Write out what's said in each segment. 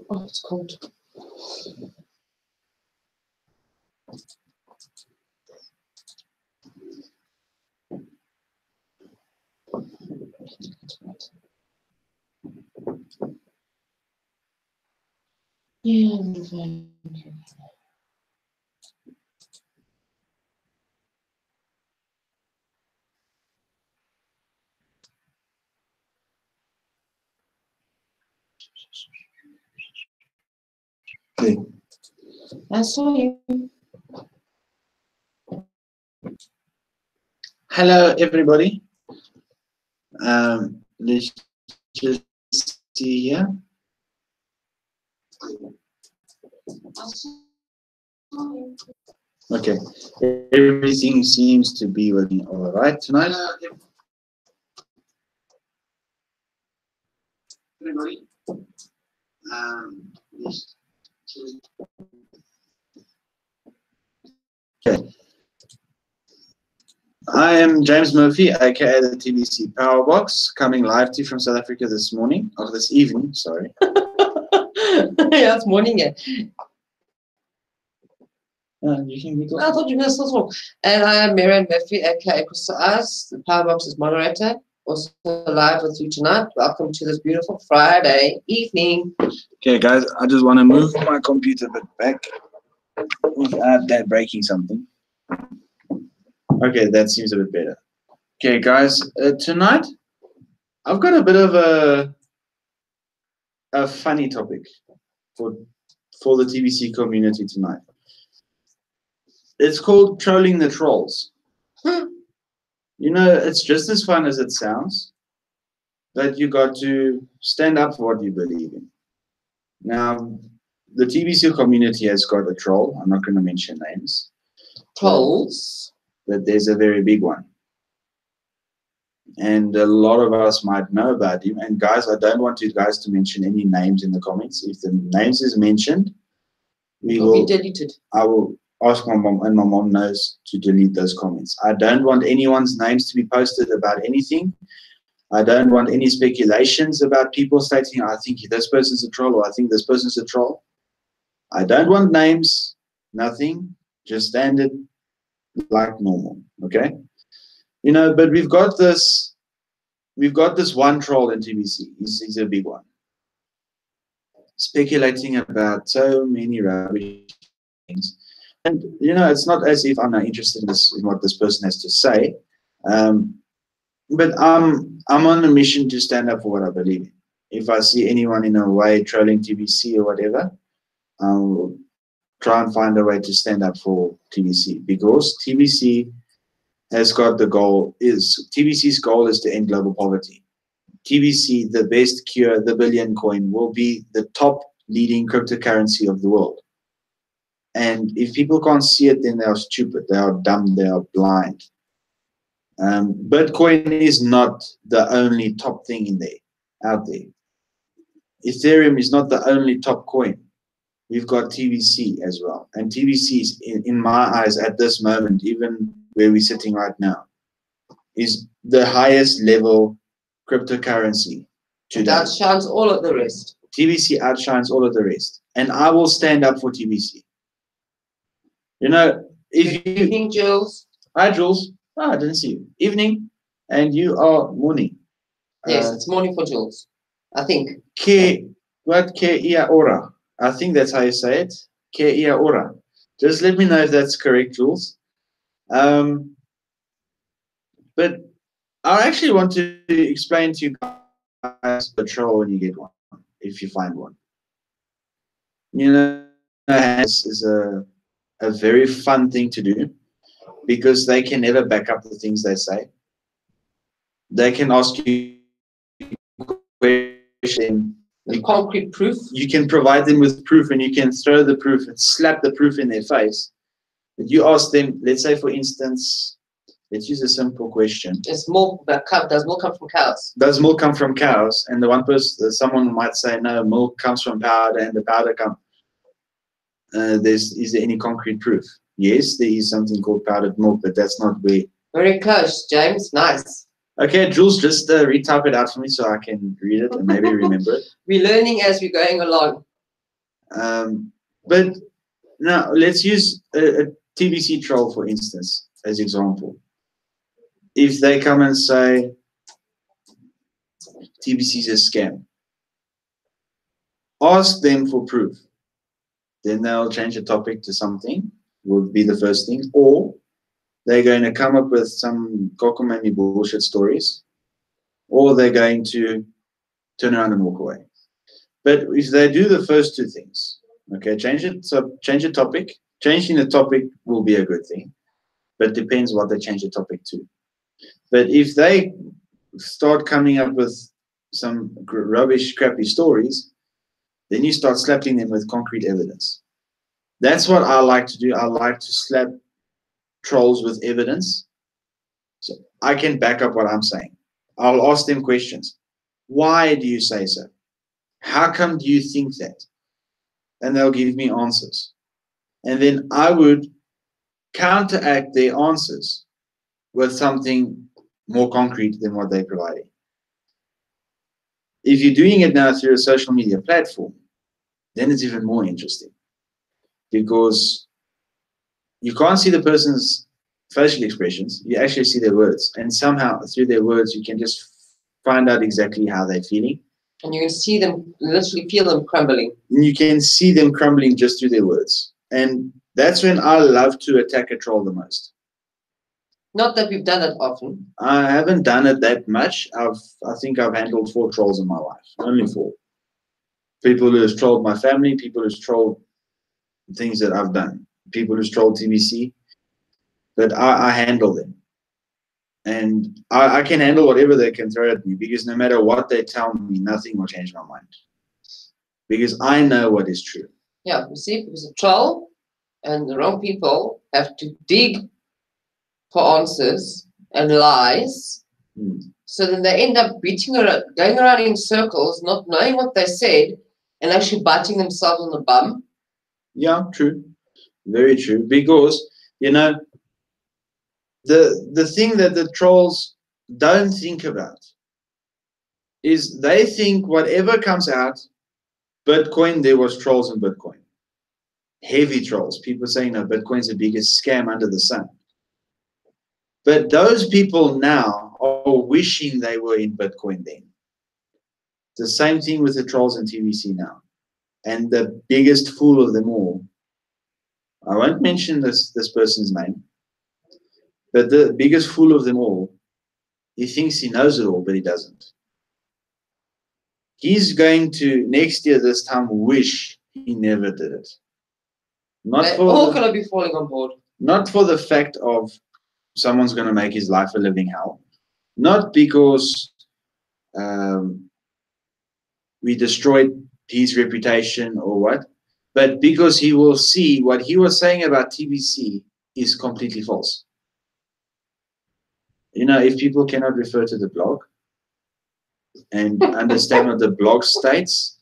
Oh, it's cold. Yeah, I'm fine. Okay. I saw you. Hello, everybody. Let's just see here. Okay, everything seems to be working all right tonight. Everybody. Okay. I am James Murphy, aka the TBC Powerbox, coming live to you from South Africa this morning, or this evening, sorry. Yeah, it's morning. Yeah. You can read I thought you were going to still talk. And I am Marianne Murphy, aka Crystal Ice, the Powerbox's moderator, also live with you tonight. Welcome to this beautiful Friday evening. Okay, guys, I just want to move my computer a bit back without that breaking something. Okay, that seems a bit better. Okay, guys, tonight I've got a bit of a funny topic for the TBC community tonight. It's called trolling the trolls. You know, it's just as fun as it sounds, but you got to stand up for what you believe in. Now, the TBC community has got a troll. I'm not going to mention names. Trolls. But there's a very big one. And a lot of us might know about him. And guys, I don't want you guys to mention any names in the comments. If the names is mentioned, we will be deleted. I will ask my mom, and my mom knows to delete those comments. I don't want anyone's names to be posted about anything. I don't want any speculations about people stating, I think this person's a troll, or I think this person's a troll. I don't want names, nothing, just standard like normal, okay? You know, but we've got this one troll in TBC. He's a big one. Speculating about so many rubbish things. And, you know, it's not as if I'm not interested in what this person has to say. But I'm on a mission to stand up for what I believe in. If I see anyone in a way trolling TBC or whatever, I'll try and find a way to stand up for TBC, because TBC has got TBC's goal is to end global poverty. TBC, the best cure, the billion coin, will be the top leading cryptocurrency of the world. And if people can't see it, then they are stupid, they are dumb, they are blind. Bitcoin is not the only top thing out there. Ethereum is not the only top coin. We've got TBC as well. And TBC is, in my eyes, at this moment, even where we're sitting right now, is the highest level cryptocurrency today. That outshines all of the rest. TBC outshines all of the rest. And I will stand up for TBC. You know, if you... Evening, Jules. Hi, Jules. I didn't see you. Evening. And you are morning. Yes, it's morning for Jules, I think. Ke ia ora. I think that's how you say it. Ke ia ora. Just let me know if that's correct, Jules. But I actually want to explain to you guys the troll when you get one, if you find one. You know, this is a very fun thing to do, because they can never back up the things they say. They can ask you questions. Concrete proof. You can provide them with proof, and you can throw the proof and slap the proof in their face. But you ask them, let's say, for instance, let's use a simple question. Does milk come from cows? Does milk come from cows? And the one person, someone might say, no, milk comes from powder, and the powder comes. Is there any concrete proof? Yes, there is something called powdered milk, but that's not where. Very close, James. Nice. Okay, Jules, just retype it out for me so I can read it and maybe remember it. We're learning as we're going along. But now let's use a TBC troll, for instance, as example. If they come and say TBC is a scam, ask them for proof. Then they'll change the topic to something, would be the first thing. Or they're going to come up with some cockamamie bullshit stories. Or they're going to turn around and walk away. But if they do the first two things, okay, change the topic. Changing the topic will be a good thing. But depends what they change the topic to. But if they start coming up with some rubbish, crappy stories, then you start slapping them with concrete evidence. That's what I like to do. I like to slap trolls with evidence. So I can back up what I'm saying. I'll ask them questions. Why do you say so? How come do you think that? And they'll give me answers. And then I would counteract their answers with something more concrete than what they're providing. If you're doing it now through a social media platform, then it's even more interesting because you can't see the person's facial expressions. You actually see their words. And somehow through their words, you can just find out exactly how they're feeling. And you can see them, literally feel them crumbling. And you can see them crumbling just through their words. And that's when I love to attack a troll the most. Not that we've done it often. I haven't done it that much. I think I've handled 4 trolls in my life. Only 4. People who have trolled my family, people who've trolled things that I've done, people who've trolled TBC. But I handle them. And I can handle whatever they can throw at me because no matter what they tell me, nothing will change my mind. Because I know what is true. Yeah, you see, because a troll and the wrong people have to dig for answers and lies. So then they end up beating around, going around in circles, not knowing what they said, and actually biting themselves on the bum. Yeah, true. Very true. Because, you know, the thing that the trolls don't think about is they think whatever comes out, Bitcoin, there was trolls in Bitcoin. Heavy trolls. People saying, no, Bitcoin's the biggest scam under the sun. But those people now are wishing they were in Bitcoin then. The same thing with the trolls in TBC now. And the biggest fool of them all, I won't mention this person's name, but the biggest fool of them all, he thinks he knows it all, but he doesn't. He's going to, next year this time, wish he never did it. They're all going to be falling on board. Not for the fact of someone's going to make his life a living hell. Not because we destroyed his reputation or what, but because he will see what he was saying about TBC is completely false. You know, if people cannot refer to the blog and understand what the blog states,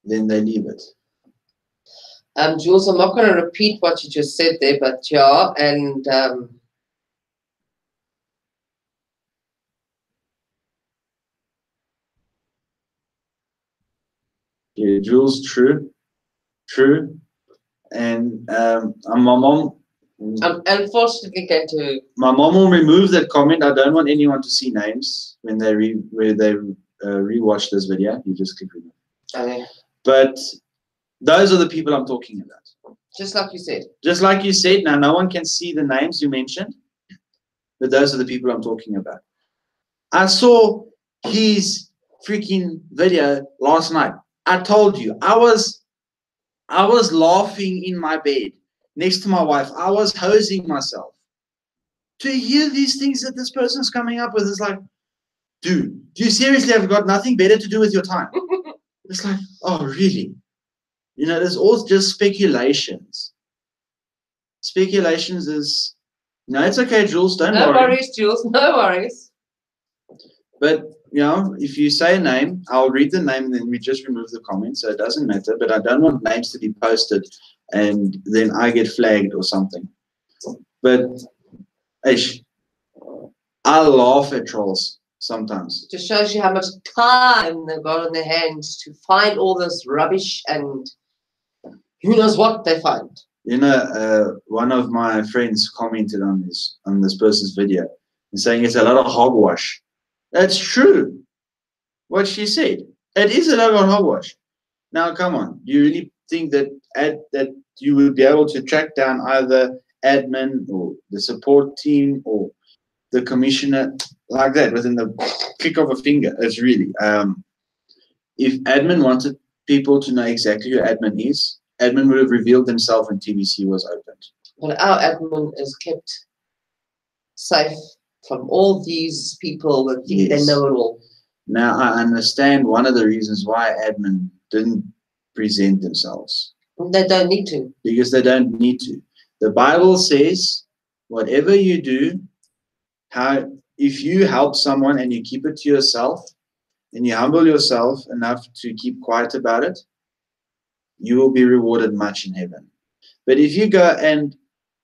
then they leave it. Jules, I'm not going to repeat what you just said there, but yeah, and yeah, Jules, true, and my mom. I'm unfortunately going to. My mom will remove that comment. I don't want anyone to see names when they rewatch this video. You just click remove. Okay. But those are the people I'm talking about. Just like you said. Just like you said. Now, no one can see the names you mentioned, but those are the people I'm talking about. I saw his freaking video last night. I told you, I was laughing in my bed next to my wife. I was hosing myself. To hear these things that this person's coming up with is like, dude, do you seriously have got nothing better to do with your time? It's like, oh, really? You know, there's all just speculations. Speculations is, no, it's okay, Jules, don't worry. No worries, Jules, no worries. But, you know, if you say a name, I'll read the name and then we just remove the comment, so it doesn't matter. But I don't want names to be posted and then I get flagged or something. But, I laugh at trolls sometimes. It just shows you how much time they've got on their hands to find all this rubbish and who knows what they find. You know, one of my friends commented on this person's video and saying it's a lot of hogwash. That's true. What she said. It is a lot of hogwash. Now, come on. Do you really think that you will be able to track down either admin or the support team or the commissioner like that within the click of a finger? It's really. If admin wanted people to know exactly who admin is, admin would have revealed themselves when TBC was opened. But our admin is kept safe from all these people that think they know it all. Now, I understand one of the reasons why admin didn't present themselves. They don't need to. Because they don't need to. The Bible says, whatever you do, if you help someone and you keep it to yourself, and you humble yourself enough to keep quiet about it, you will be rewarded much in heaven. But if you go and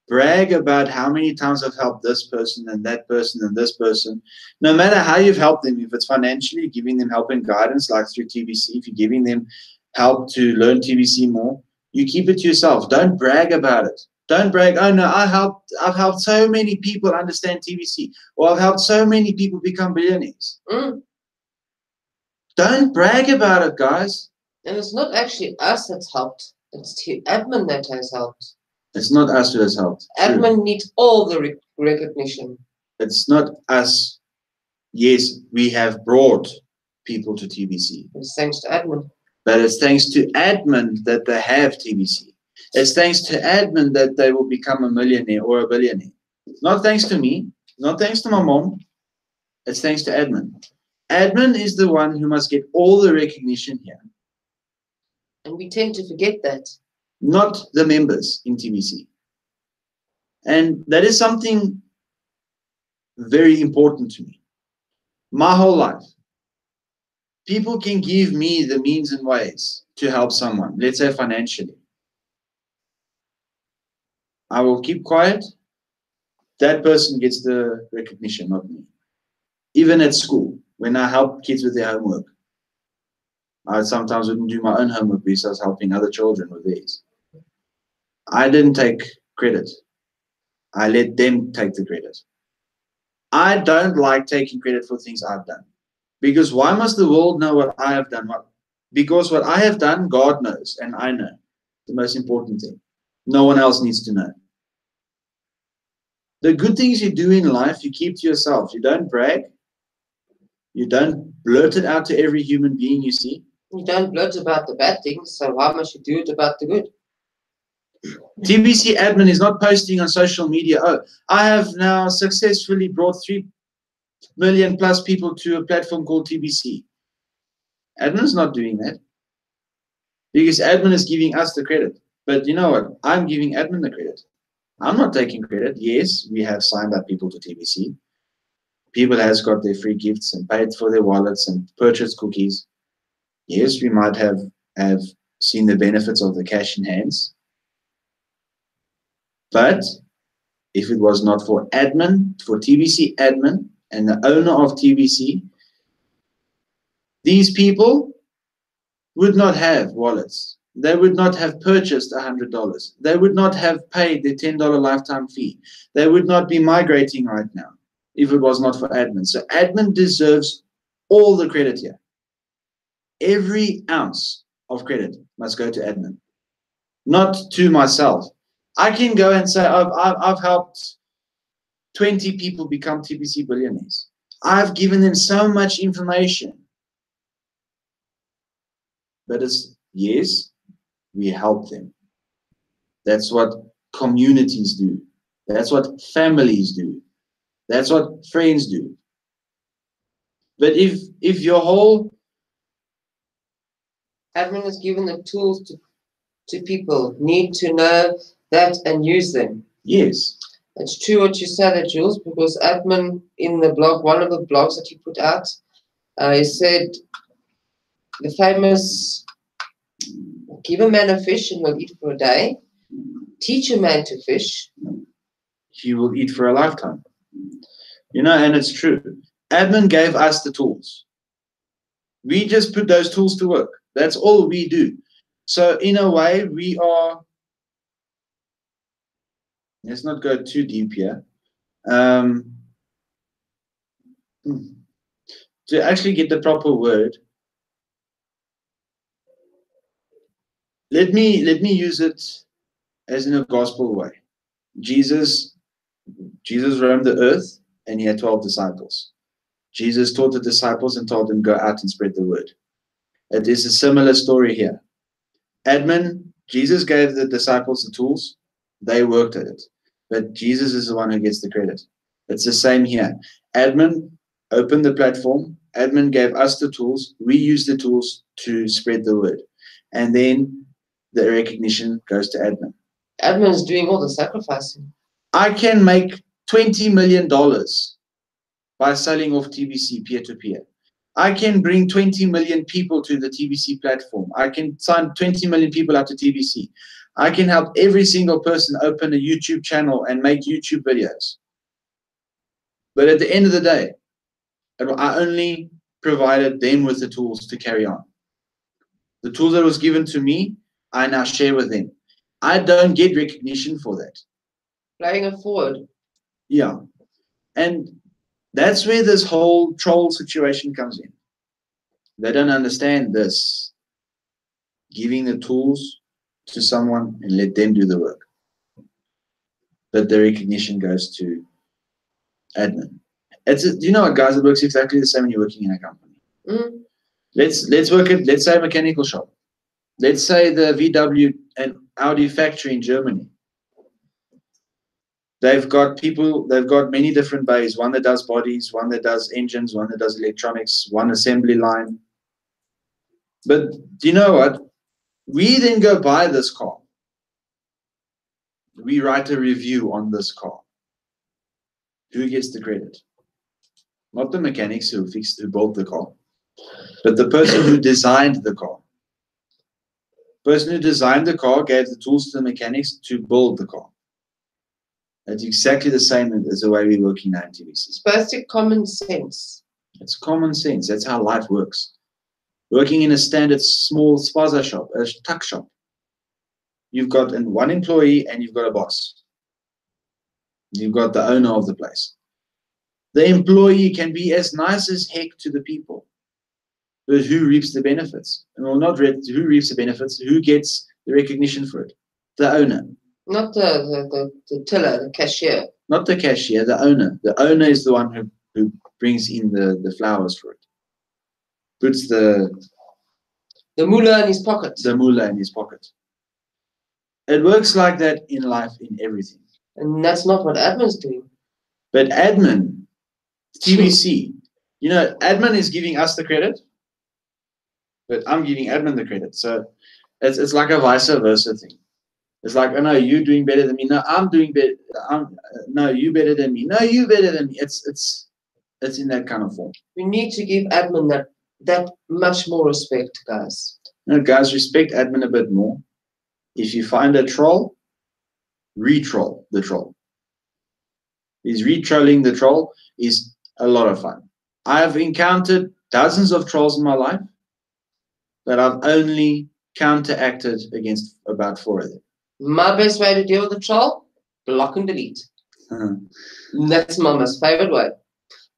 brag about how many times I've helped this person and that person and this person, no matter how you've helped them, if it's financially, giving them help and guidance like through TBC, if you're giving them help to learn TBC more, you keep it to yourself. Don't brag about it. Don't brag, oh no, I've helped so many people understand TBC, or I've helped so many people become billionaires. Don't brag about it, guys. And it's not actually us that's helped. It's the admin that has helped. It's not us who has helped. Admin needs all the recognition. It's not us. Yes, we have brought people to TBC. It's thanks to admin. But it's thanks to admin that they have TBC. It's thanks to admin that they will become a millionaire or a billionaire. Not thanks to me. Not thanks to my mom. It's thanks to admin. Admin is the one who must get all the recognition here. And we tend to forget that. Not the members in TBC. And that is something very important to me. My whole life, people can give me the means and ways to help someone, let's say financially. I will keep quiet. That person gets the recognition, not me. Even at school, when I help kids with their homework, I sometimes wouldn't do my own homework because I was helping other children with theirs. I didn't take credit. I let them take the credit. I don't like taking credit for things I've done. Because why must the world know what I have done? Because what I have done, God knows, and I know. The most important thing. No one else needs to know. The good things you do in life, you keep to yourself. You don't brag. You don't blurt it out to every human being you see. You don't blurt about the bad things, so why must you do it about the good? TBC admin is not posting on social media, oh, I have now successfully brought 3 million plus people to a platform called TBC. Admin is not doing that. Because admin is giving us the credit. But you know what? I'm giving admin the credit. I'm not taking credit. Yes, we have signed up people to TBC. People has got their free gifts and paid for their wallets and purchased cookies. Yes, we might have seen the benefits of the cash in hands. But if it was not for admin, for TBC admin and the owner of TBC, these people would not have wallets. They would not have purchased $100. They would not have paid their $10 lifetime fee. They would not be migrating right now if it was not for admin. So admin deserves all the credit here. Every ounce of credit must go to admin, not to myself. I can go and say, I've helped 20 people become TBC billionaires. I've given them so much information. But it's, yes, we help them. That's what communities do. That's what families do. That's what friends do. But if your whole admin is given the tools to people, need to know that and use them. Yes. It's true what you said there, Jules, because admin in the blog, one of the blogs that he put out, he said the famous give a man a fish and he'll eat for a day. Teach a man to fish. He will eat for a lifetime. You know, and it's true. Admin gave us the tools. We just put those tools to work. That's all we do. So in a way, we are, let's not go too deep here. To actually get the proper word, let me use it as in a gospel way. Jesus roamed the earth and he had 12 disciples. Jesus taught the disciples and told them, go out and spread the word. It is a similar story here. Admin, Jesus gave the disciples the tools. They worked at it. But Jesus is the one who gets the credit. It's the same here. Admin opened the platform. Admin gave us the tools. We use the tools to spread the word. And then the recognition goes to admin. Admin is doing all the sacrificing. I can make $20 million by selling off TBC peer-to-peer. I can bring 20 million people to the TBC platform. I can sign 20 million people up to TBC. I can help every single person open a YouTube channel and make YouTube videos. But at the end of the day, I only provided them with the tools to carry on. The tools that was given to me, I now share with them. I don't get recognition for that. Playing it forward. Yeah. And that's where this whole troll situation comes in. They don't understand this. Giving the tools to someone and let them do the work. But the recognition goes to admin. You know what, guys? It works exactly the same when you're working in a company. Mm. Let's work at, let's say, a mechanical shop. Let's say the VW and Audi factory in Germany. They've got people, they've got many different bays. One that does bodies, one that does engines, one that does electronics, one assembly line. But do you know what? We then go buy this car. We write a review on this car. Who gets the credit? Not the mechanics who built the car, but the person who designed the car. The person who designed the car gave the tools to the mechanics to build the car. That's exactly the same as the way we work in TBC. It's basic common sense. It's common sense. That's how life works. Working in a standard small spaza shop, a tuck shop. You've got one employee and you've got a boss. You've got the owner of the place. The employee can be as nice as heck to the people. But who reaps the benefits? Well, not who reaps the benefits, who gets the recognition for it? The owner. Not the tiller, the cashier. Not the cashier, the owner. The owner is the one who brings in the flowers for it. Puts the moolah in his pocket. The moolah in his pocket. It works like that in life, in everything. And that's not what admin's doing. But admin, TBC, you know, admin is giving us the credit, but I'm giving admin the credit. So it's like a vice versa thing. It's like, oh no, you're doing better than me. No, I'm doing better. No, you better than me. No, you better than me. It's in that kind of form. We need to give admin that much more respect, guys. No, guys, respect admin a bit more. If you find a troll, re-troll the troll. Re-trolling the troll is a lot of fun. I've encountered dozens of trolls in my life, but I've only counteracted against about 4 of them. My best way to deal with the troll, block and delete. That's my most favorite way.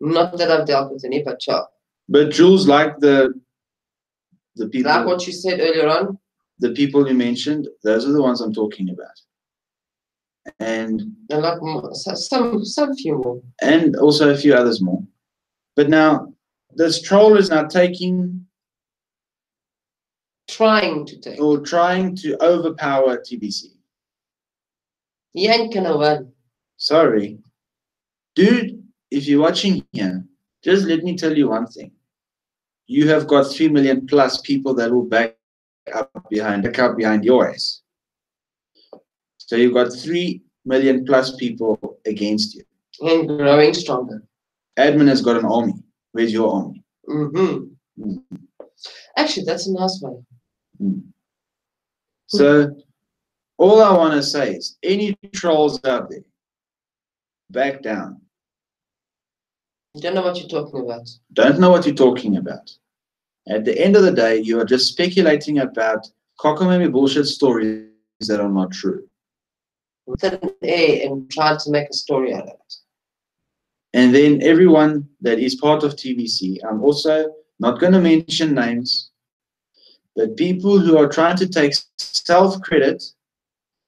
Not that I've dealt with any, but sure. But Jules, like the people, like what you said earlier on, the people you mentioned, those are the ones I'm talking about. And like some few more. And also a few others more. But now, this troll is now trying to overpower TBC. He ain't gonna win. Sorry. Dude, if you're watching here, just let me tell you one thing. You have got 3 million plus people that will back up behind your ass. So you've got 3 million plus people against you. And growing stronger. Admin has got an army. Where's your army? Actually, that's a nice one. So all I want to say is, any trolls out there, back down. You don't know what you're talking about. Don't know what you're talking about. At the end of the day, you are just speculating about cockamamie bullshit stories that are not true. With an air and trying to make a story out of it. And then everyone that is part of TVC, I'm also not going to mention names, but people who are trying to take self-credit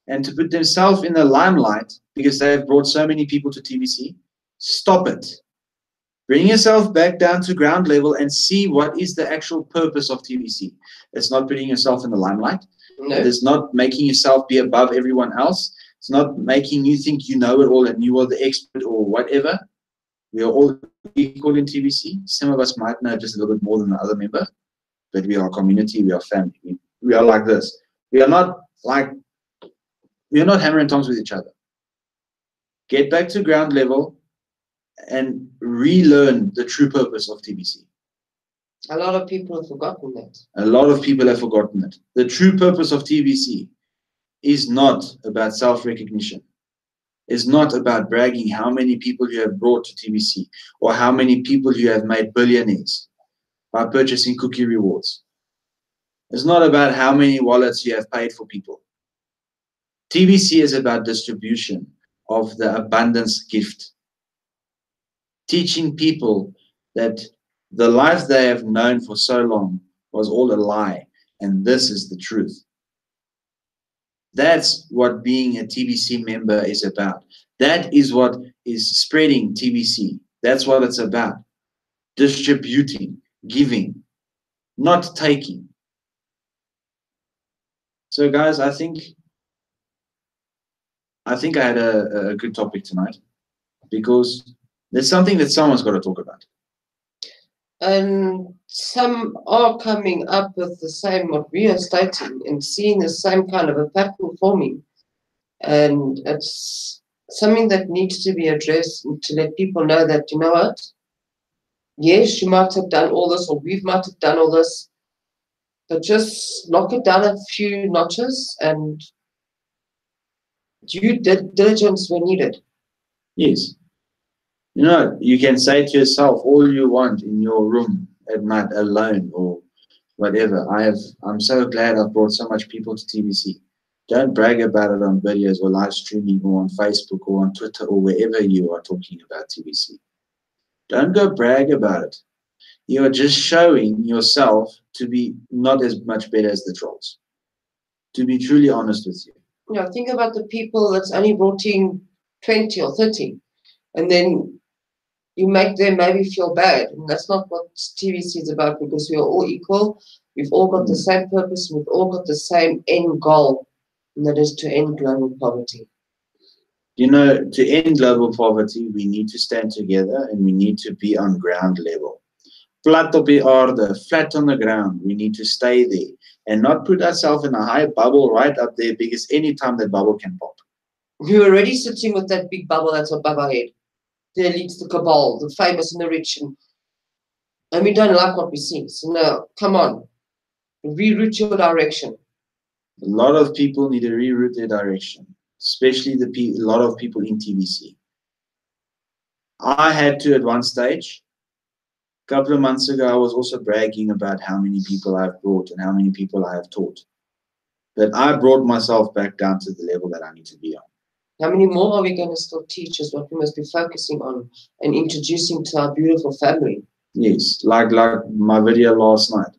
and to put themselves in the limelight because they have brought so many people to TVC, stop it. Bring yourself back down to ground level and see what is the actual purpose of TVC. It's not putting yourself in the limelight. No. It is not making yourself be above everyone else. It's not making you think you know it all and you are the expert or whatever. We are all equal in TVC. Some of us might know just a little bit more than the other member, but we are a community, we are family. We are like this. We are not hammer and tongs with each other. Get back to ground level and relearn the true purpose of TVC. A lot of people have forgotten that. A lot of people have forgotten it. The true purpose of TVC is not about self-recognition. It's not about bragging how many people you have brought to TVC or how many people you have made billionaires by purchasing cookie rewards. It's not about how many wallets you have paid for people. TVC is about distribution of the abundance gift. Teaching people that the life they have known for so long was all a lie, and this is the truth. That's what being a TVC member is about. That is what is spreading TVC. That's what it's about. Distributing, giving, not taking. So guys, I think I had a good topic tonight because there's something that someone's got to talk about. And some are coming up with the same what we are stating and seeing the same kind of a pattern forming. And it's something that needs to be addressed and to let people know that, you know what? Yes, you might have done all this or we might have done all this, but just knock it down a few notches and due diligence when needed. Yes. You know, you can say to yourself all you want in your room at night alone or whatever. I'm so glad I've brought so much people to TVC. Don't brag about it on videos or live streaming or on Facebook or on Twitter or wherever you are talking about TVC. Don't go brag about it. You are just showing yourself to be not as much better as the trolls. To be truly honest with you. You know, think about the people that's only brought in 20 or 30 and then you make them maybe feel bad. And that's not what TVC is about because we are all equal. We've all got the same purpose. We've all got the same end goal, and that is to end global poverty. You know, to end global poverty, we need to stand together and we need to be on ground level. Flat op die aarde, flat on the ground. We need to stay there and not put ourselves in a high bubble right up there because anytime that bubble can pop. We're already sitting with that big bubble that's above our head. The elites, the cabal, the famous and the rich, and we don't like what we see. So no, come on, reroute your direction. A lot of people need to reroute their direction, especially a lot of people in TVC. I had to at one stage. A couple of months ago, I was also bragging about how many people I've brought and how many people I have taught. But I brought myself back down to the level that I need to be on. How many more are we going to still teach is what we must be focusing on and introducing to our beautiful family? Yes, like my video last night.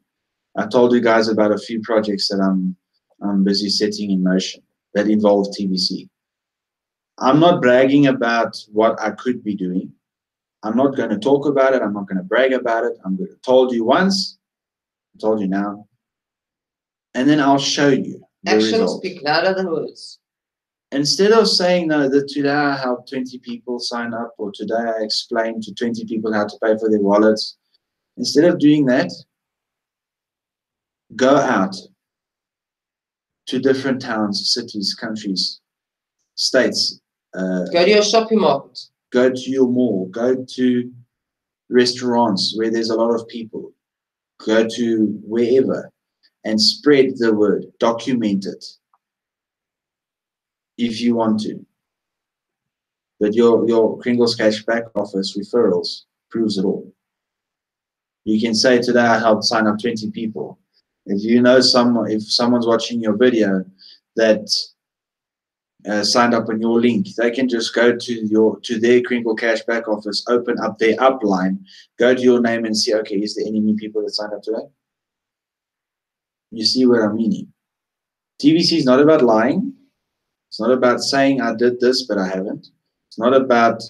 I told you guys about a few projects that I'm busy setting in motion that involve TVC. I'm not bragging about what I could be doing. I'm not going to talk about it. I'm not going to brag about it. I'm going to told you once, I told you now, and then I'll show you the Actions result. speak louder than words. Instead of saying, no, that today I helped 20 people sign up, or today I explained to 20 people how to pay for their wallets, instead of doing that, go out to different towns, cities, countries, states. Go to your shopping market. Go to your mall. Go to restaurants where there's a lot of people. Go to wherever and spread the word. Document it if you want to. But your Kringles Cash back office referrals, proves it all. You can say, today I helped sign up 20 people. If you know someone, if someone's watching your video that signed up on your link, they can just go to their Crinkle Cash back office, open up their upline, go to your name and see, okay, is there any new people that signed up today? You see what I'm meaning? TBC is not about lying. It's not about saying I did this, but I haven't. It's not about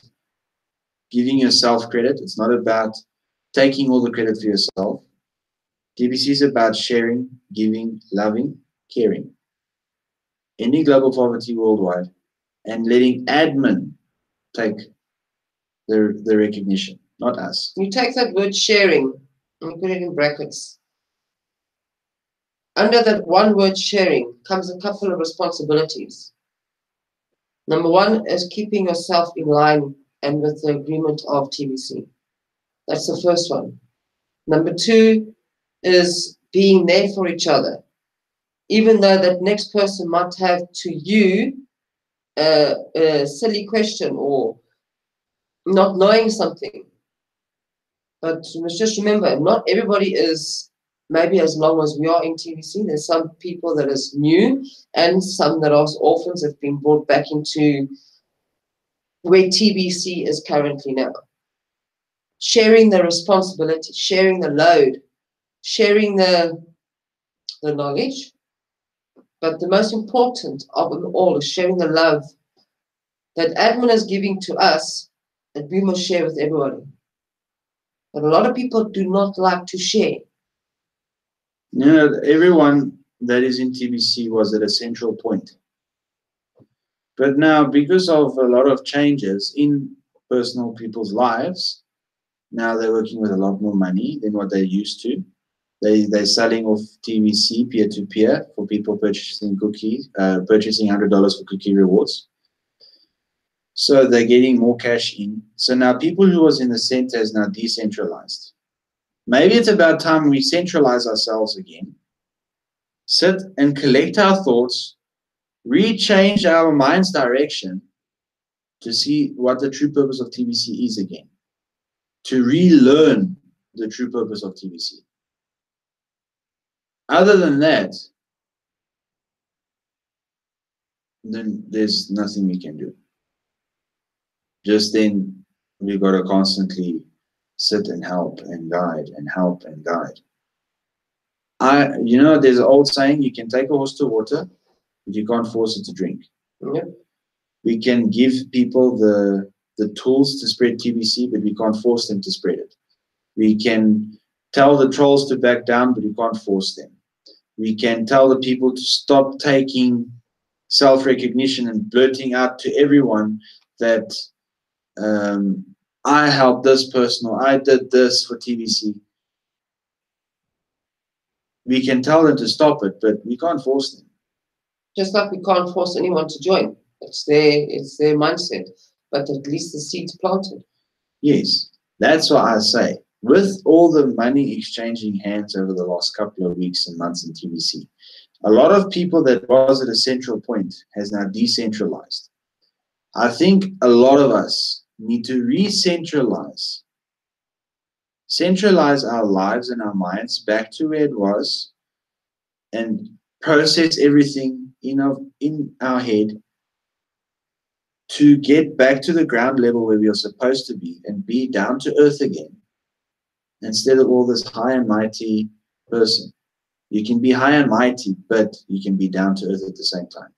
giving yourself credit. It's not about taking all the credit for yourself. TBC is about sharing, giving, loving, caring. Ending global poverty worldwide and letting admin take the recognition, not us. You take that word sharing and you put it in brackets. Under that one word sharing comes a couple of responsibilities. Number one is keeping yourself in line and with the agreement of TBC. That's the first one. Number two is being there for each other. Even though that next person might have to you a silly question or not knowing something. But you must just remember, not everybody is maybe as long as we are in TBC. There's some people that is new and some that are orphans have been brought back into where TBC is currently now. Sharing the responsibility, sharing the load, sharing the knowledge. But the most important of them all is sharing the love that admin is giving to us that we must share with everybody. But a lot of people do not like to share. You know, everyone that is in TBC was at a central point. But now, because of a lot of changes in personal people's lives, now they're working with a lot more money than what they used to. They're selling off TBC peer-to-peer for people purchasing cookies, purchasing $100 for cookie rewards. So they're getting more cash in. So now people who was in the center is now decentralized. Maybe it's about time we centralize ourselves again, sit and collect our thoughts, rechange our mind's direction to see what the true purpose of TBC is again, to relearn the true purpose of TBC. Other than that, then there's nothing we can do. Just then, we've got to constantly sit and help and guide and help and guide. You know, there's an old saying, you can take a horse to water, but you can't force it to drink. Yep. We can give people the tools to spread TBC, but we can't force them to spread it. We can tell the trolls to back down, but we can't force them. We can tell the people to stop taking self-recognition and blurting out to everyone that I helped this person or I did this for TBC. We can tell them to stop it, but we can't force them. Just like we can't force anyone to join. It's their mindset. But at least the seed's planted. Yes, that's what I say. With all the money exchanging hands over the last couple of weeks and months in TBC, a lot of people that was at a central point has now decentralized. I think a lot of us need to re-centralize. Centralize our lives and our minds back to where it was and process everything in our head to get back to the ground level where we are supposed to be and be down to earth again. Instead of all this high and mighty person. You can be high and mighty, but you can be down to earth at the same time.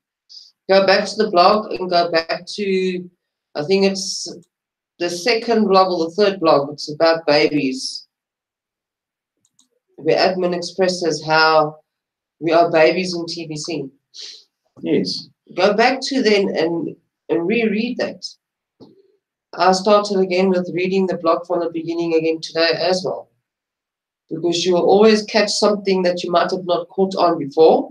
Go back to the blog and go back to, I think it's the second blog or the third blog. It's about babies. Where admin expresses how we are babies in TBC. Yes. Go back to then and reread that. I started again with reading the blog from the beginning again today as well. Because you will always catch something that you might have not caught on before.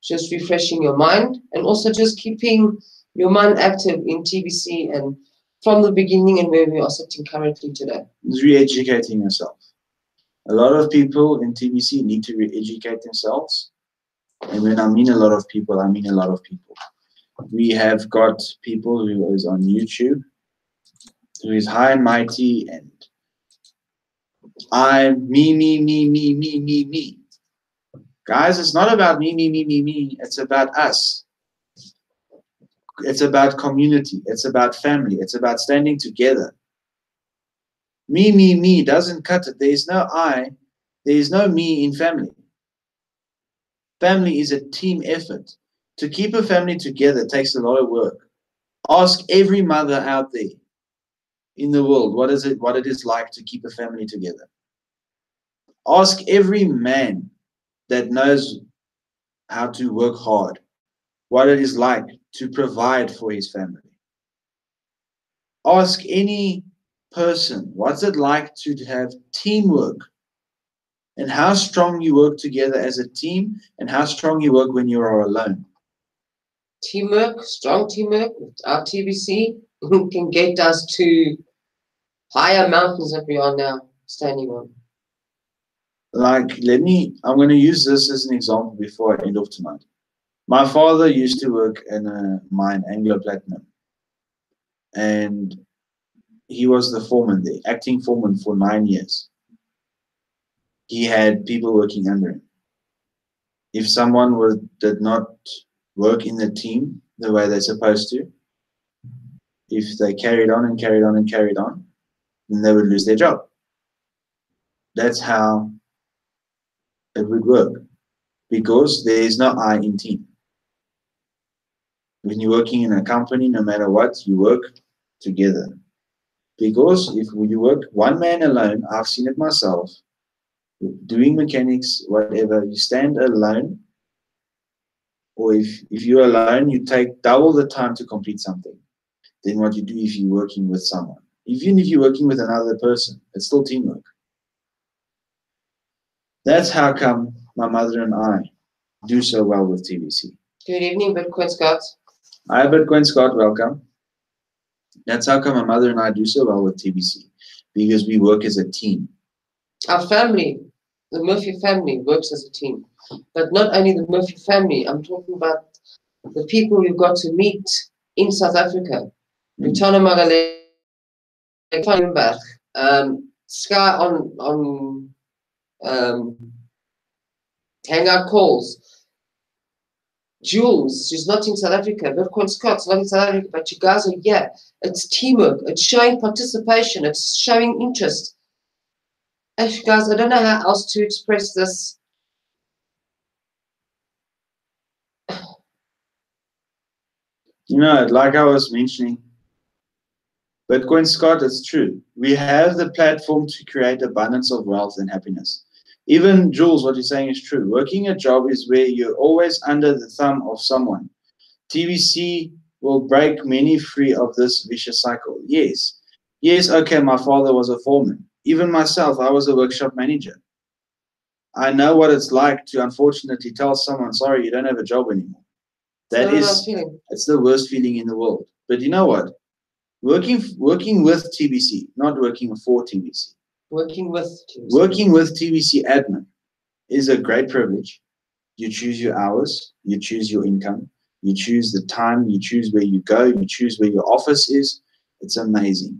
Just refreshing your mind and also just keeping your mind active in TBC and from the beginning and where we are sitting currently today. It's re-educating yourself. A lot of people in TBC need to re-educate themselves. And when I mean a lot of people, I mean a lot of people. We have got people who is on YouTube, who is high and mighty and Me. Guys, it's not about me. It's about us. It's about community. It's about family. It's about standing together. Me doesn't cut it. There is no I. There is no me in family. Family is a team effort. To keep a family together takes a lot of work. Ask every mother out there in the world what it is like to keep a family together. Ask every man that knows how to work hard what it is like to provide for his family. Ask any person what's it like to have teamwork and how strong you work together as a team and how strong you work when you are alone. Teamwork, strong teamwork with our TBC can get us to higher mountains that we are now standing on. Like, I'm going to use this as an example before I end off tonight. My father used to work in a mine, Anglo Platinum, and he was the foreman there, acting foreman for 9 years. He had people working under him. If someone did not work in the team the way they're supposed to, if they carried on, then they would lose their job. That's how it would work, because there is no I in team. When you're working in a company, no matter what, you work together. Because if you work one man alone, I've seen it myself, doing mechanics, whatever, you stand alone, or if you're alone, you take double the time to complete something than what you do if you're working with someone. Even if you're working with another person, it's still teamwork. That's how come my mother and I do so well with TBC. Good evening, Bitcoin Scott. Hi, Bitcoin Scott, welcome. That's how come my mother and I do so well with TBC, because we work as a team. Our family, the Murphy family, works as a team. But not only the Murphy family, I'm talking about the people we've got to meet in South Africa. Lutano Magale, Kleinberg, Sky on hangout calls. Jules, she's not in South Africa. Bitcoin Scott's not in South Africa, but you guys are here. It's teamwork. It's showing participation. It's showing interest. Actually, guys, I don't know how else to express this. You know, like I was mentioning, Bitcoin Scott, it's true. We have the platform to create abundance of wealth and happiness. Even Jules, what you're saying is true. Working a job is where you're always under the thumb of someone. TBC will break many free of this vicious cycle. Yes, okay, my father was a foreman. Even myself, I was a workshop manager. I know what it's like to unfortunately tell someone, sorry, you don't have a job anymore. It's the worst feeling in the world. But you know what? Working with TBC, not working for TBC. Working with TBC admin is a great privilege. You choose your hours, you choose your income, you choose the time, you choose where you go, you choose where your office is. It's amazing.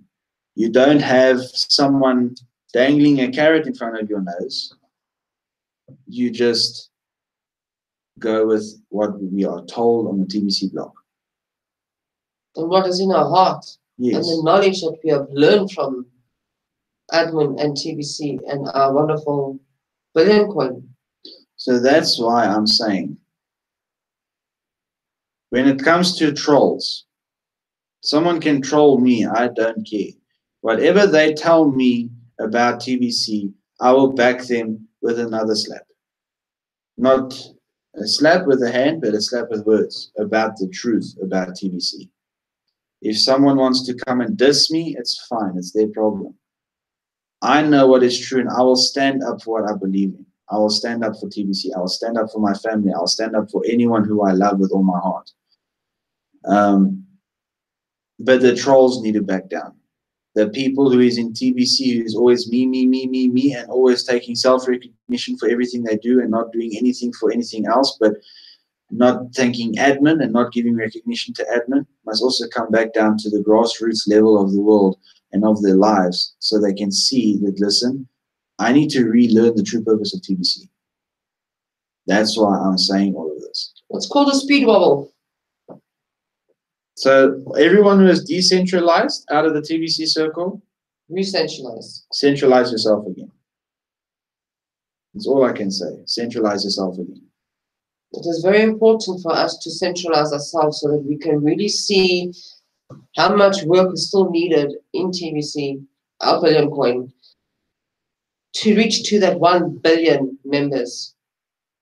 You don't have someone dangling a carrot in front of your nose. You just go with what we are told on the TBC blog. And what is in our heart. Yes. And the knowledge that we have learned from admin and TBC and our wonderful Billion Coin. So that's why I'm saying, when it comes to trolls, someone can troll me, I don't care. Whatever they tell me about TBC, I will back them with another slap. Not a slap with a hand, but a slap with words about the truth about TBC. If someone wants to come and diss me, it's fine, it's their problem. I know what is true, and I will stand up for what I believe in. I will stand up for TBC. I will stand up for my family. I'll stand up for anyone who I love with all my heart. But the trolls need to back down. The people who is in TBC, who is always me, and always taking self-recognition for everything they do and not doing anything for anything else, but not thanking admin and not giving recognition to admin, must also come back down to the grassroots level of the world and of their lives, so they can see that, listen, I need to relearn the true purpose of TBC. That's why I'm saying all of this. It's called a speed wobble. So everyone who is decentralized out of the TBC circle, Re-centralize. centralize yourself again. That's all I can say. Centralize yourself again. It is very important for us to centralize ourselves so that we can really see how much work is still needed in TBC, our Billion Coin, to reach to that 1 billion members.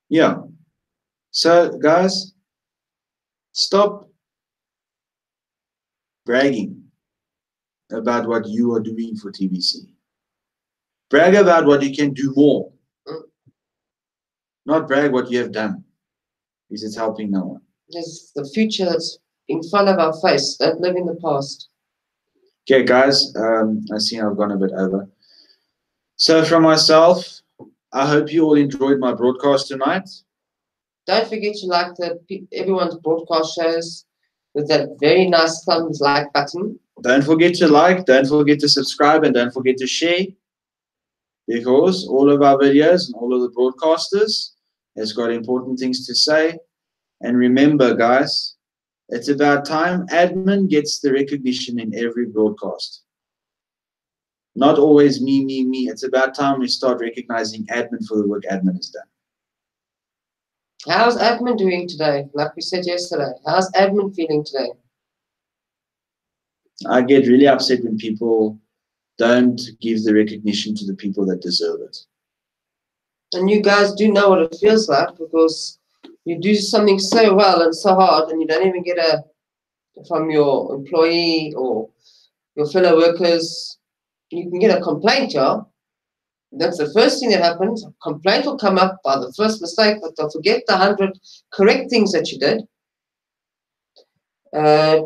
Yeah. So guys, stop bragging about what you are doing for TBC. Brag about what you can do more. Not brag what you have done, because it's helping no one. There's the future that's in front of our face. Don't live in the past. Okay, guys, I see I've gone a bit over. So from myself, I hope you all enjoyed my broadcast tonight. Don't forget to like everyone's broadcast shows with that very nice thumbs like button. Don't forget to like, don't forget to subscribe, and don't forget to share, because all of our videos and all of the broadcasters has got important things to say. And remember, guys, it's about time admin gets the recognition in every broadcast. Not always me, me, me. It's about time we start recognizing admin for the work admin has done. How's admin doing today? Like we said yesterday, how's admin feeling today? I get really upset when people don't give the recognition to the people that deserve it. And you guys do know what it feels like, because you do something so well and so hard and you don't even get from your employee or your fellow workers. You can get a complaint, yeah. That's the first thing that happens. A complaint will come up by the first mistake, but they'll forget the 100 correct things that you did.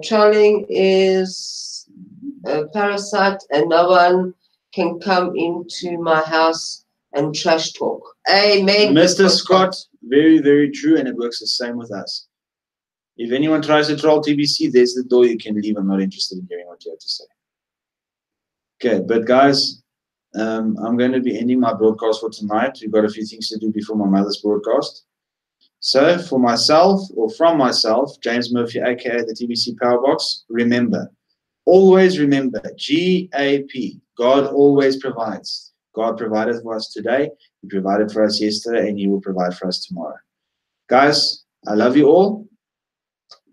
Trolling is a parasite, and no one can come into my house and trash talk. Amen. Mr. Scott, very, very true, and it works the same with us. If anyone tries to troll TBC, there's the door you can leave. I'm not interested in hearing what you have to say. Okay, but guys, I'm going to be ending my broadcast for tonight. We've got a few things to do before my mother's broadcast. So for myself, or from myself, James Murphy, aka the TBC Powerbox, remember, always remember, GAP, God always provides. God provided for us today, He provided for us yesterday, and He will provide for us tomorrow. Guys, I love you all.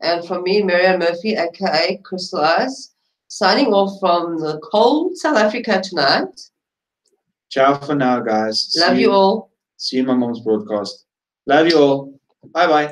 And from me, Marianne Murphy, aka Crystal Eyes, signing off from the cold South Africa tonight. Ciao for now, guys. Love you all. See you in my mom's broadcast. Love you all. Bye-bye.